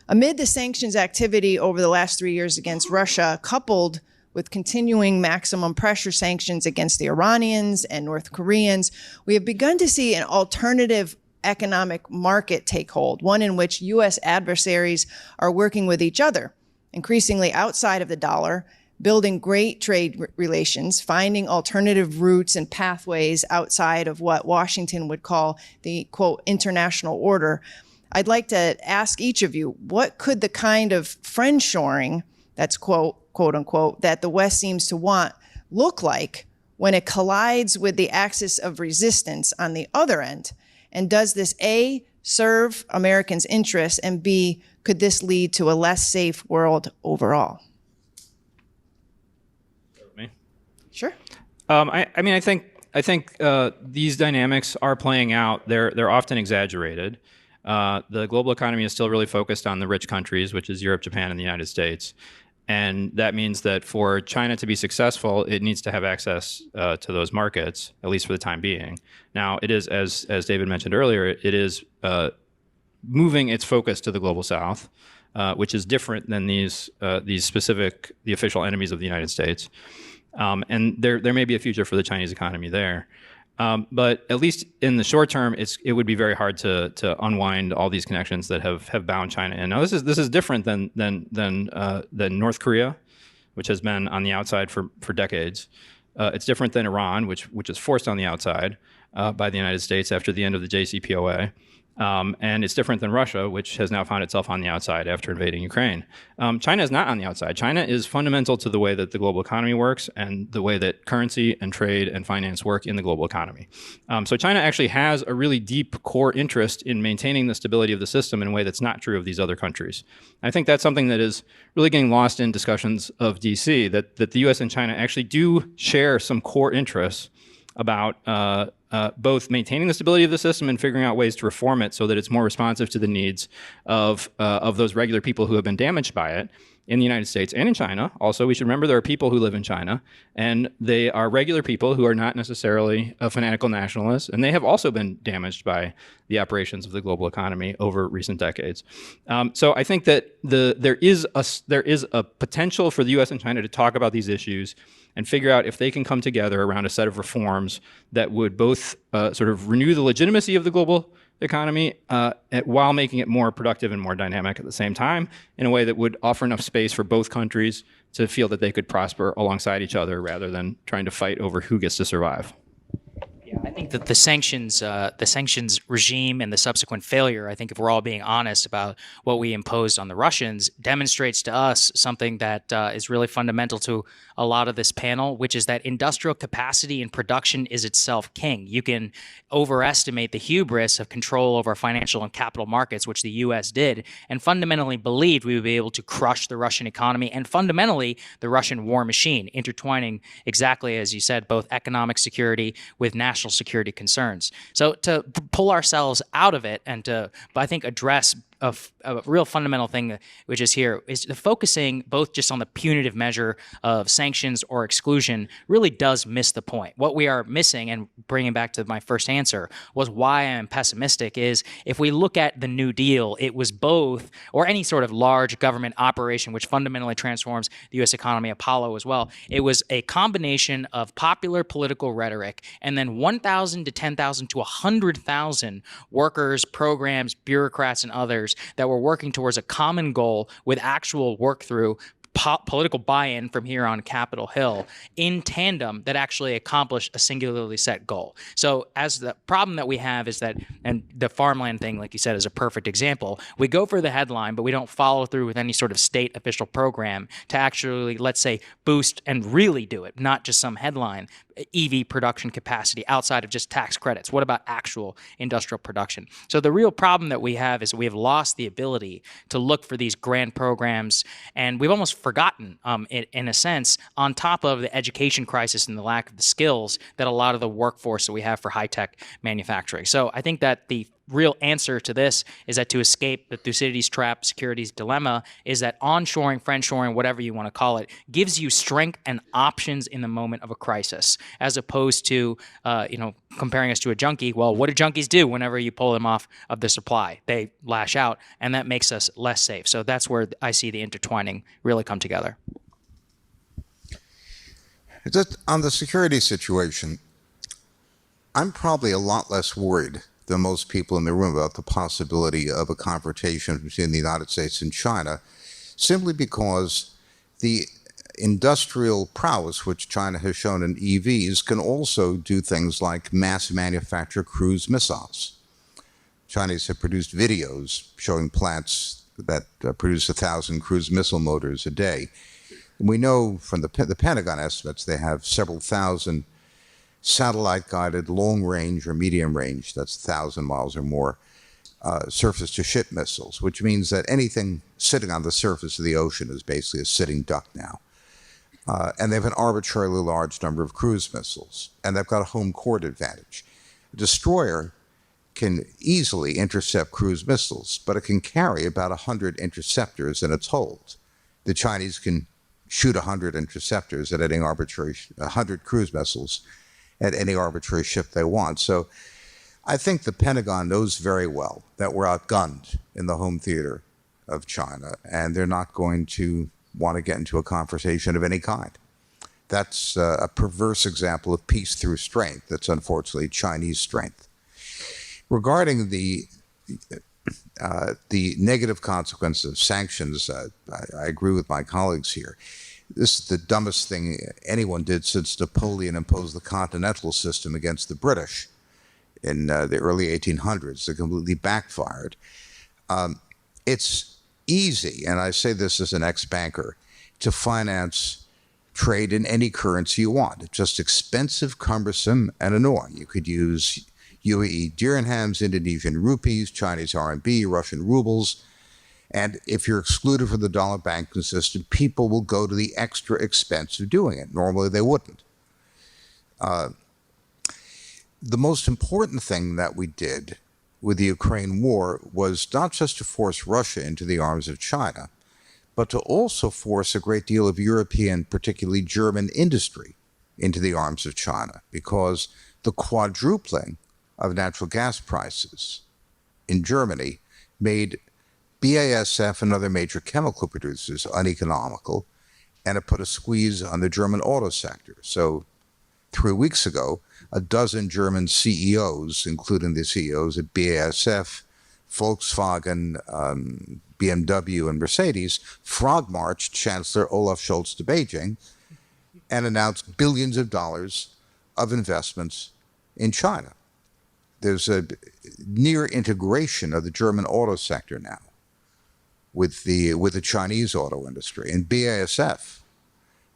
Amid the sanctions activity over the last 3 years against Russia, coupled with continuing maximum pressure sanctions against the Iranians and North Koreans, we have begun to see an alternative economic market take hold, one in which U.S. adversaries are working with each other, increasingly outside of the dollar, building great trade relations, finding alternative routes and pathways outside of what Washington would call the, quote, international order. I'd like to ask each of you, what could the kind of friendshoring, that's quote unquote, that the West seems to want look like when it collides with the axis of resistance on the other end? And does this A, serve Americans' interests, and B, could this lead to a less safe world overall? Me? Sure. I think these dynamics are playing out. They're often exaggerated. The global economy is still really focused on the rich countries, which is Europe, Japan, and the United States. And that means that for China to be successful, it needs to have access to those markets, at least for the time being. Now, it is, as David mentioned earlier, it is moving its focus to the global South, which is different than these specific, the official enemies of the United States. And there may be a future for the Chinese economy there. But at least in the short term, it would be very hard to unwind all these connections that have bound China in. Now, this is different than North Korea, which has been on the outside for decades. It's different than Iran, which is forced on the outside by the United States after the end of the JCPOA. And it's different than Russia, which has now found itself on the outside after invading Ukraine. China is not on the outside. China is fundamental to the way that the global economy works and the way that currency and trade and finance work in the global economy. So China actually has a really deep core interest in maintaining the stability of the system in a way that's not true of these other countries. I think that's something that is really getting lost in discussions of DC, that the US and China actually do share some core interests about both maintaining the stability of the system and figuring out ways to reform it so that it's more responsive to the needs of those regular people who have been damaged by it in the United States and in China. Also, we should remember there are people who live in China, and they are regular people who are not necessarily fanatical nationalists, and they have also been damaged by the operations of the global economy over recent decades. So I think that there is a potential for the U.S. and China to talk about these issues and figure out if they can come together around a set of reforms that would both sort of renew the legitimacy of the global economy while making it more productive and more dynamic at the same time in a way that would offer enough space for both countries to feel that they could prosper alongside each other rather than trying to fight over who gets to survive. Yeah, I think that the sanctions regime and the subsequent failure, I think if we're all being honest about what we imposed on the Russians, demonstrates to us something that is really fundamental to a lot of this panel, which is that industrial capacity and production is itself king. You can overestimate the hubris of control over financial and capital markets, which the U.S. did, and fundamentally believed we would be able to crush the Russian economy and fundamentally the Russian war machine, intertwining exactly, as you said, both economic security with national security concerns. So to pull ourselves out of it and to, I think, address a real fundamental thing which is here is the focusing both just on the punitive measure of sanctions or exclusion really does miss the point. What we are missing, and bringing back to my first answer, was why I'm pessimistic is if we look at the New Deal, it was both, or any sort of large government operation which fundamentally transforms the U.S. economy, Apollo as well, it was a combination of popular political rhetoric and then 1,000 to 10,000 to 100,000 workers, programs, bureaucrats, and others that were working towards a common goal with actual work through political buy-in from here on Capitol Hill in tandem that actually accomplished a singularly set goal. So as the problem that we have is that, and the farmland thing, like you said, is a perfect example, we go for the headline, but we don't follow through with any sort of state official program to actually, let's say, boost and really do it, not just some headline, EV production capacity outside of just tax credits. What about actual industrial production? So the real problem that we have is we have lost the ability to look for these grand programs, and we've almost forgotten, in a sense, on top of the education crisis and the lack of the skills that a lot of the workforce that we have for high-tech manufacturing. So I think that the real answer to this is that to escape the Thucydides trap, security's dilemma, is that onshoring, friendshoring, whatever you want to call it, gives you strength and options in the moment of a crisis, as opposed to, comparing us to a junkie. Well, what do junkies do whenever you pull them off of the supply? They lash out, and that makes us less safe. So that's where I see the intertwining really come together. Just on the security situation, I'm probably a lot less worried than most people in the room about the possibility of a confrontation between the United States and China, simply because the industrial prowess which China has shown in EVs can also do things like mass manufacture cruise missiles. Chinese have produced videos showing plants that produce 1,000 cruise missile motors a day. And we know from the Pentagon estimates they have several thousand satellite-guided long-range or medium-range, that's 1,000 miles or more, surface-to-ship missiles, which means that anything sitting on the surface of the ocean is basically a sitting duck now. And they have an arbitrarily large number of cruise missiles, and they've got a home court advantage. A destroyer can easily intercept cruise missiles, but it can carry about 100 interceptors in its hold. The Chinese can shoot 100 interceptors at any arbitrary, 100 cruise missiles at any arbitrary ship they want. So I think the Pentagon knows very well that we're outgunned in the home theater of China, and they're not going to want to get into a confrontation of any kind. That's a perverse example of peace through strength. That's unfortunately Chinese strength. Regarding the negative consequences of sanctions, I agree with my colleagues here. This is the dumbest thing anyone did since Napoleon imposed the continental system against the British in the early 1800s. It completely backfired. It's easy, and I say this as an ex-banker, to finance trade in any currency you want. It's just expensive, cumbersome, and annoying. You could use UAE dirhams, Indonesian rupees, Chinese RMB, Russian rubles. And if you're excluded from the dollar banking system, people will go to the extra expense of doing it. Normally, they wouldn't. The most important thing that we did with the Ukraine war was not just to force Russia into the arms of China, but to also force a great deal of European, particularly German industry into the arms of China, because the quadrupling of natural gas prices in Germany made BASF and other major chemical producers uneconomical, and it put a squeeze on the German auto sector. So 3 weeks ago, a dozen German CEOs, including the CEOs at BASF, Volkswagen, BMW, and Mercedes, frog marched Chancellor Olaf Scholz to Beijing and announced billions of dollars of investments in China. There's a near integration of the German auto sector now with the Chinese auto industry. And BASF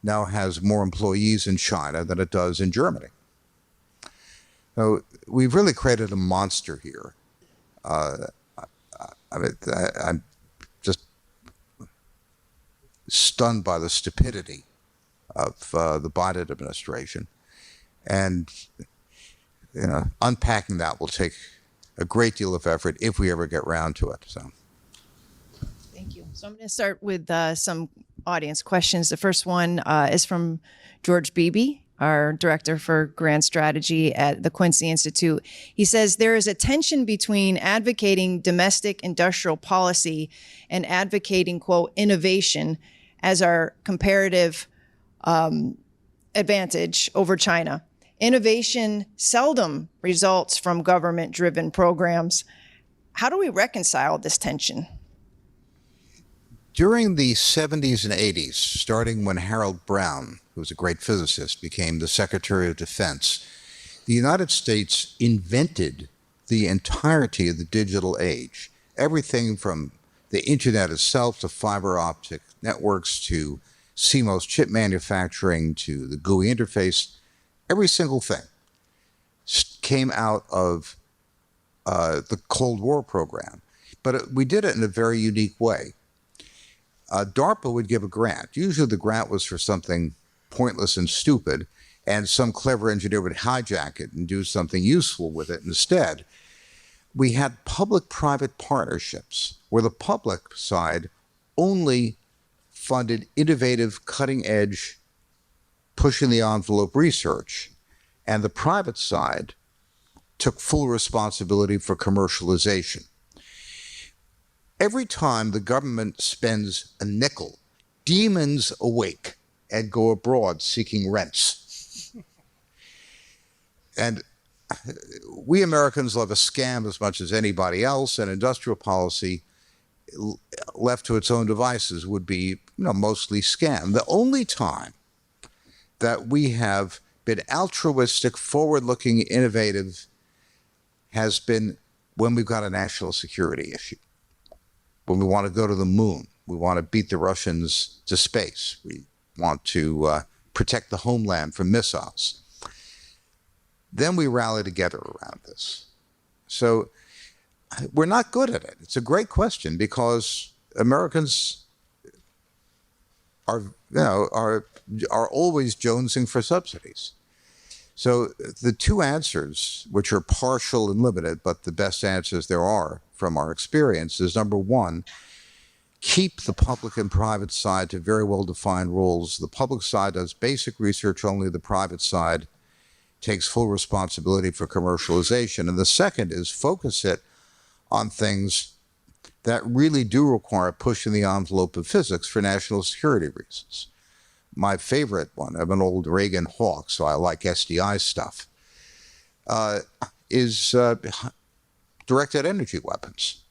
now has more employees in China than it does in Germany. So we've really created a monster here. I'm just stunned by the stupidity of the Biden administration. And unpacking that will take a great deal of effort if we ever get around to it. So. Thank you. So I'm going to start with some audience questions. The first one is from George Beebe, our director for grant strategy at the Quincy Institute. He says there is a tension between advocating domestic industrial policy and advocating, quote, innovation as our comparative advantage over China. Innovation seldom results from government-driven programs. How do we reconcile this tension? During the 70s and 80s, starting when Harold Brown, who was a great physicist, became the Secretary of Defense, the United States invented the entirety of the digital age. Everything from the internet itself to fiber optic networks to CMOS chip manufacturing to the GUI interface, every single thing came out of the Cold War program. But we did it in a very unique way. DARPA would give a grant. Usually the grant was for something pointless and stupid, and some clever engineer would hijack it and do something useful with it instead. We had public-private partnerships where the public side only funded innovative, cutting-edge, pushing-the-envelope research, and the private side took full responsibility for commercialization. Every time the government spends a nickel, demons awake and go abroad seeking rents. And we Americans love a scam as much as anybody else, and industrial policy left to its own devices would be mostly scam. The only time that we have been altruistic, forward-looking, innovative has been when we've got a national security issue. When we want to go to the moon, we want to beat the Russians to space. We want to protect the homeland from missiles. Then we rally together around this. So we're not good at it. It's a great question because Americans are always jonesing for subsidies. So the two answers, which are partial and limited, but the best answers there are from our experience, is number one, keep the public and private side to very well-defined roles. The public side does basic research only. The private side takes full responsibility for commercialization. And the second is focus it on things that really do require pushing the envelope of physics for national security reasons. My favorite one, I'm an old Reagan hawk, so I like SDI stuff, is directed energy weapons.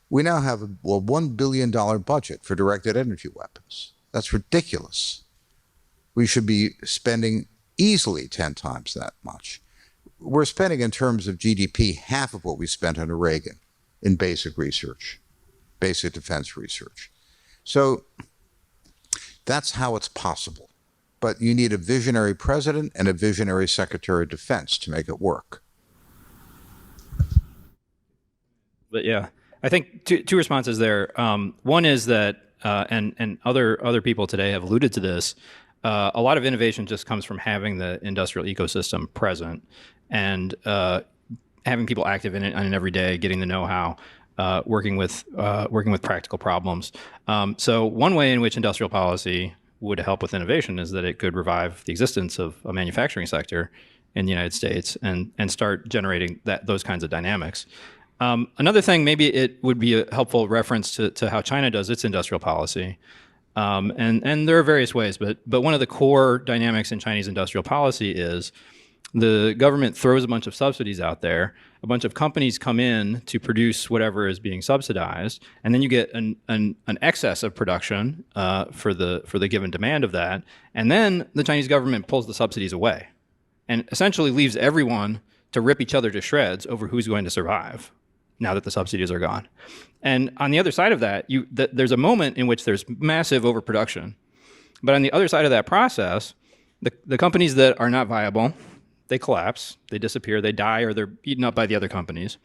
We now have a $1 billion budget for directed energy weapons. That's ridiculous. We should be spending easily 10 times that much. We're spending in terms of GDP half of what we spent under Reagan in basic research, basic defense research. So that's how it's possible. But you need a visionary president and a visionary secretary of defense to make it work. But yeah, I think two responses there. One is that, and other people today have alluded to this, a lot of innovation just comes from having the industrial ecosystem present and having people active in it on an every day, getting the know-how, working with practical problems. So one way in which industrial policy would help with innovation is that it could revive the existence of a manufacturing sector in the United States and start generating those kinds of dynamics. Another thing, maybe it would be a helpful reference to how China does its industrial policy. And there are various ways, but one of the core dynamics in Chinese industrial policy is the government throws a bunch of subsidies out there. A bunch of companies come in to produce whatever is being subsidized, and then you get an excess of production for the given demand of that. And then the Chinese government pulls the subsidies away, and essentially leaves everyone to rip each other to shreds over who's going to survive now that the subsidies are gone. And on the other side of that, there's a moment in which there's massive overproduction. But on the other side of that process, the companies that are not viable, they collapse, they disappear, they die, or they're eaten up by the other companies.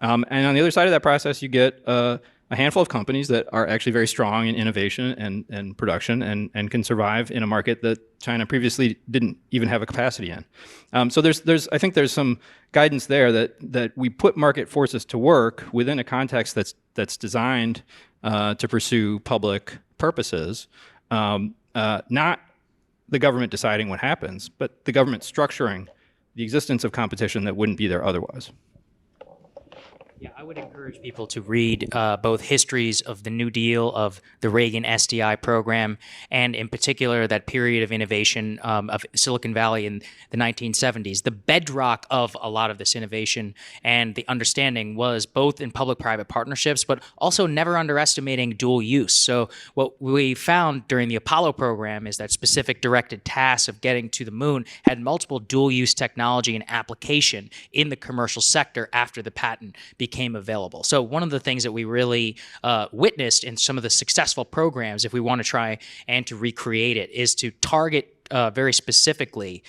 And on the other side of that process, you get a handful of companies that are actually very strong in innovation and production and can survive in a market that China previously didn't even have a capacity in. So I think there's some guidance there that we put market forces to work within a context that's designed to pursue public purposes, not the government deciding what happens, but the government structuring the existence of competition that wouldn't be there otherwise. Yeah, I would encourage people to read both histories of the New Deal, of the Reagan SDI program, and in particular that period of innovation of Silicon Valley in the 1970s. The bedrock of a lot of this innovation and the understanding was both in public-private partnerships, but also never underestimating dual use. So what we found during the Apollo program is that specific directed tasks of getting to the moon had multiple dual-use technology and application in the commercial sector after the patent became available. So one of the things that we really witnessed in some of the successful programs, if we want to try and to recreate it, is to target very specifically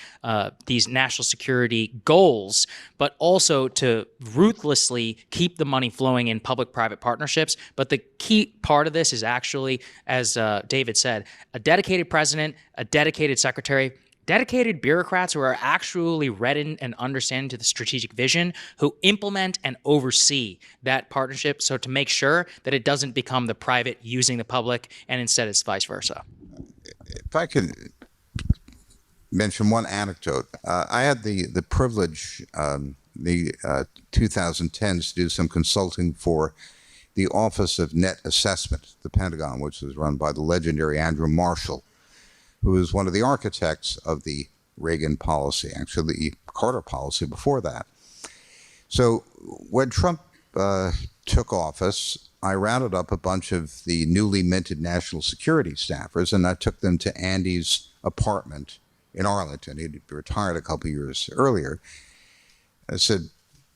these national security goals, but also to ruthlessly keep the money flowing in public-private partnerships. But the key part of this is actually, as David said, a dedicated president, a dedicated secretary, dedicated bureaucrats who are actually read in and understand to the strategic vision, who implement and oversee that partnership, so to make sure that it doesn't become the private using the public, and instead it's vice versa. If I could mention one anecdote. I had the privilege, the 2010s, to do some consulting for the Office of Net Assessment, the Pentagon, which was run by the legendary Andrew Marshall, who was one of the architects of the Reagan policy, actually the Carter policy before that. So when Trump took office, I rounded up a bunch of the newly minted national security staffers, and I took them to Andy's apartment in Arlington. He'd retired a couple years earlier. I said,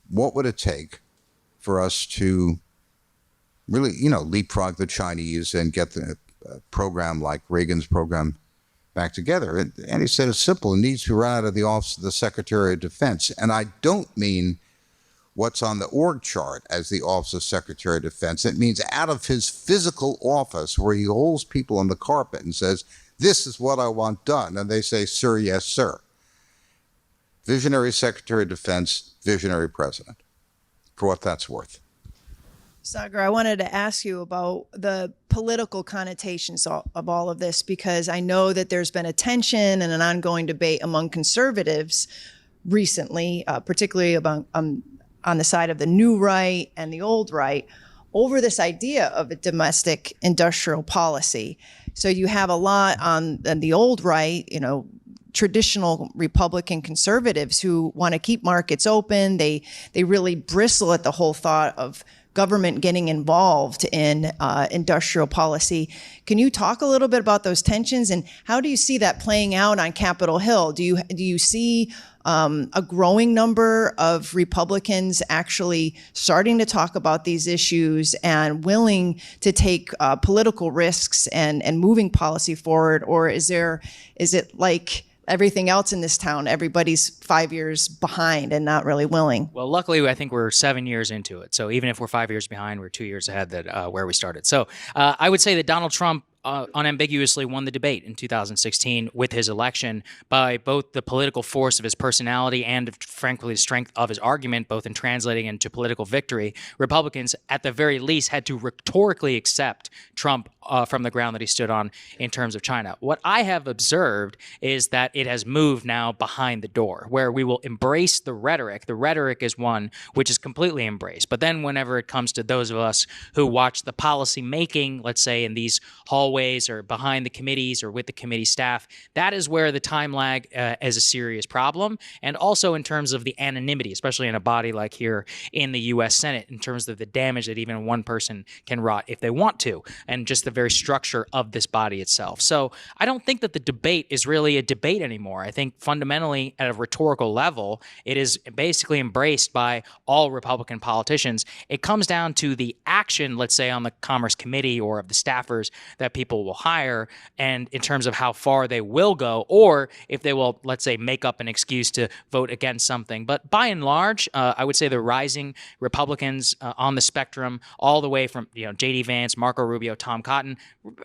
what would it take for us to really, leapfrog the Chinese and get the program like Reagan's program back together? And he said it's simple. It needs to be right out of the Office of the Secretary of Defense. And I don't mean what's on the org chart as the Office of Secretary of Defense. It means out of his physical office, where he holds people on the carpet and says, this is what I want done. And they say, sir, yes, sir. Visionary Secretary of Defense, visionary president, for what that's worth. Saagar, I wanted to ask you about the political connotations of all of this, because I know that there's been a tension and an ongoing debate among conservatives recently, particularly about, on the side of the new right and the old right, over this idea of a domestic industrial policy. So you have a lot on the old right, traditional Republican conservatives who want to keep markets open. They really bristle at the whole thought of government getting involved in industrial policy. Can you talk a little bit about those tensions, and how do you see that playing out on Capitol Hill? Do you see a growing number of Republicans actually starting to talk about these issues and willing to take political risks and moving policy forward, or is it like everything else in this town, everybody's 5 years behind and not really willing? Well, luckily, I think we're 7 years into it. So even if we're 5 years behind, we're 2 years ahead where we started. So I would say that Donald Trump unambiguously won the debate in 2016 with his election by both the political force of his personality and, frankly, the strength of his argument, both in translating into political victory. Republicans, at the very least, had to rhetorically accept Trump from the ground that he stood on in terms of China. What I have observed is that it has moved now behind the door, where we will embrace the rhetoric. The rhetoric is one which is completely embraced. But then whenever it comes to those of us who watch the policy making, let's say in these hallways hallways or behind the committees or with the committee staff, that is where the time lag is a serious problem. And also in terms of the anonymity, especially in a body like here in the U.S. Senate, in terms of the damage that even one person can wrought if they want to, and just the very structure of this body itself. So I don't think that the debate is really a debate anymore. I think fundamentally at a rhetorical level, it is basically embraced by all Republican politicians. It comes down to the action, let's say, on the Commerce Committee or of the staffers that people will hire, and in terms of how far they will go, or if they will, let's say, make up an excuse to vote against something. But by and large, I would say the rising Republicans on the spectrum, all the way from J.D. Vance, Marco Rubio, Tom Cotton,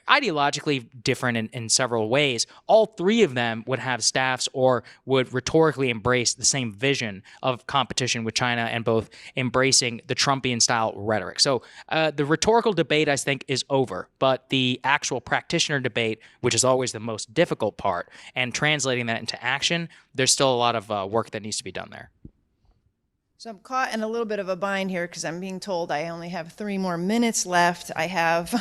ideologically different in several ways, all three of them would have staffs or would rhetorically embrace the same vision of competition with China and both embracing the Trumpian-style rhetoric. So the rhetorical debate, I think, is over, but the actual practitioner debate, which is always the most difficult part, and translating that into action, there's still a lot of work that needs to be done there. So I'm caught in a little bit of a bind here because I'm being told I only have 3 more minutes left. I have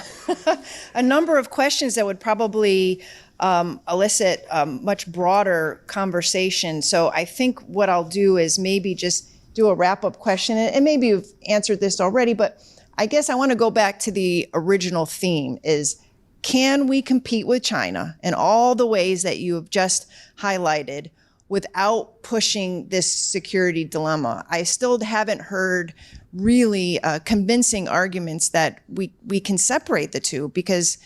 a number of questions that would probably elicit a much broader conversation. So I think what I'll do is maybe just do a wrap-up question, and maybe you've answered this already, but I guess I want to go back to the original theme is, can we compete with China in all the ways that you have just highlighted without pushing this security dilemma? I still haven't heard really convincing arguments that we can separate the two, because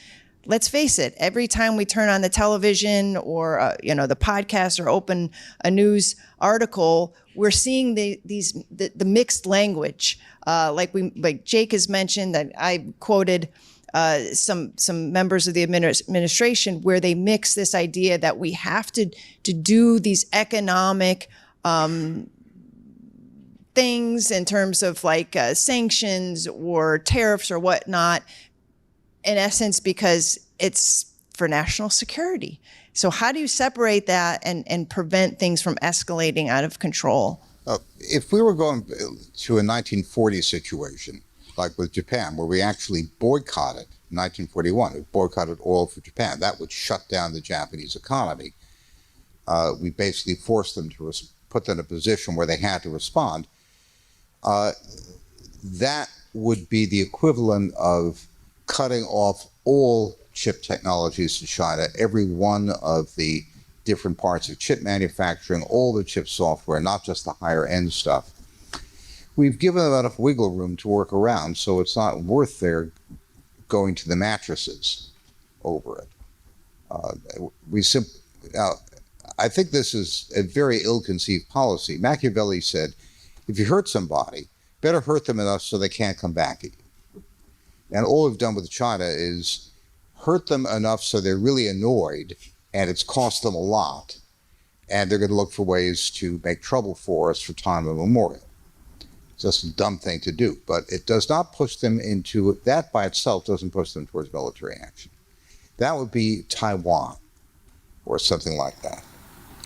let's face it, every time we turn on the television or the podcast or open a news article, we're seeing the mixed language. Like Jake has mentioned, that I quoted some members of the administration where they mix this idea that we have to do these economic things in terms of sanctions or tariffs or whatnot, in essence, because it's for national security. So how do you separate that and prevent things from escalating out of control? If we were going to a 1940 situation, like with Japan, where we actually boycotted in 1941, we boycotted oil for Japan. That would shut down the Japanese economy. We basically forced them to put them in a position where they had to respond. That would be the equivalent of cutting off all chip technologies to China, every one of the different parts of chip manufacturing, all the chip software, not just the higher end stuff. We've given them enough wiggle room to work around, so it's not worth their going to the mattresses over it. I think this is a very ill-conceived policy. Machiavelli said, if you hurt somebody, better hurt them enough so they can't come back at you. And all we've done with China is hurt them enough so they're really annoyed, and it's cost them a lot, and they're going to look for ways to make trouble for us for time immemorial. Just a dumb thing to do, but it does not push them into, that by itself doesn't push them towards military action. That would be Taiwan or something like that.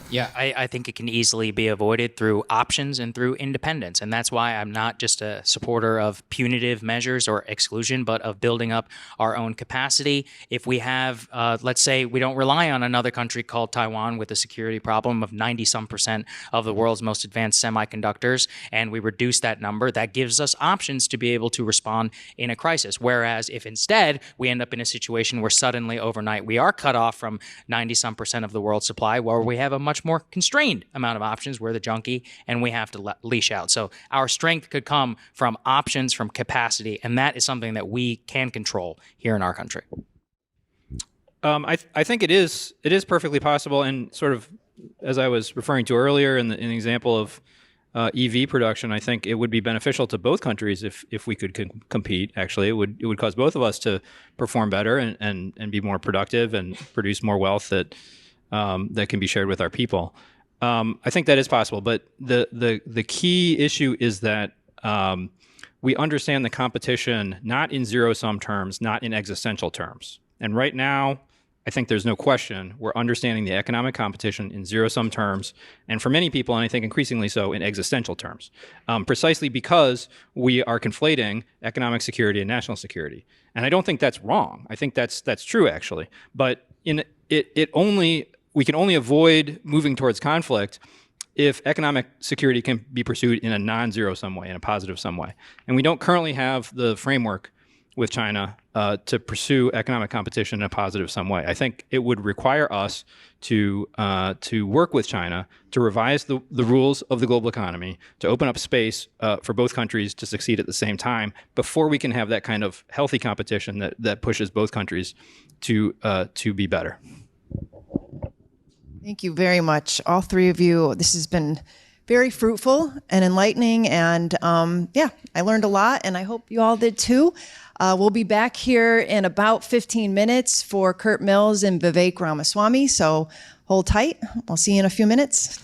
Yeah, I think it can easily be avoided through options and through independence. And that's why I'm not just a supporter of punitive measures or exclusion, but of building up our own capacity. If we have, let's say, we don't rely on another country called Taiwan with a security problem of 90-some% of the world's most advanced semiconductors, and we reduce that number, that gives us options to be able to respond in a crisis. Whereas if instead we end up in a situation where suddenly overnight we are cut off from 90-some% of the world's supply, where we have a much more constrained amount of options, we're the junkie, and we have to leash out. So our strength could come from options, from capacity, and that is something that we can control here in our country. I think it is perfectly possible, and sort of as I was referring to earlier in the example of EV production, I think it would be beneficial to both countries if we could compete. Actually, it would cause both of us to perform better and be more productive and produce more wealth that can be shared with our people. I think that is possible, but the key issue is that we understand the competition not in zero-sum terms, not in existential terms. And right now, I think there's no question we're understanding the economic competition in zero-sum terms, and for many people, and I think increasingly so, in existential terms, precisely because we are conflating economic security and national security. And I don't think that's wrong. I think that's true, actually. But we can only avoid moving towards conflict if economic security can be pursued in a non-zero-sum way, in a positive-sum way. And we don't currently have the framework with China to pursue economic competition in a positive-sum way. I think it would require us to work with China to revise the rules of the global economy, to open up space for both countries to succeed at the same time before we can have that kind of healthy competition that pushes both countries to be better. Thank you very much, all three of you. This has been very fruitful and enlightening, and I learned a lot, and I hope you all did too. We'll be back here in about 15 minutes for Kurt Mills and Vivek Ramaswamy, so hold tight. I'll see you in a few minutes.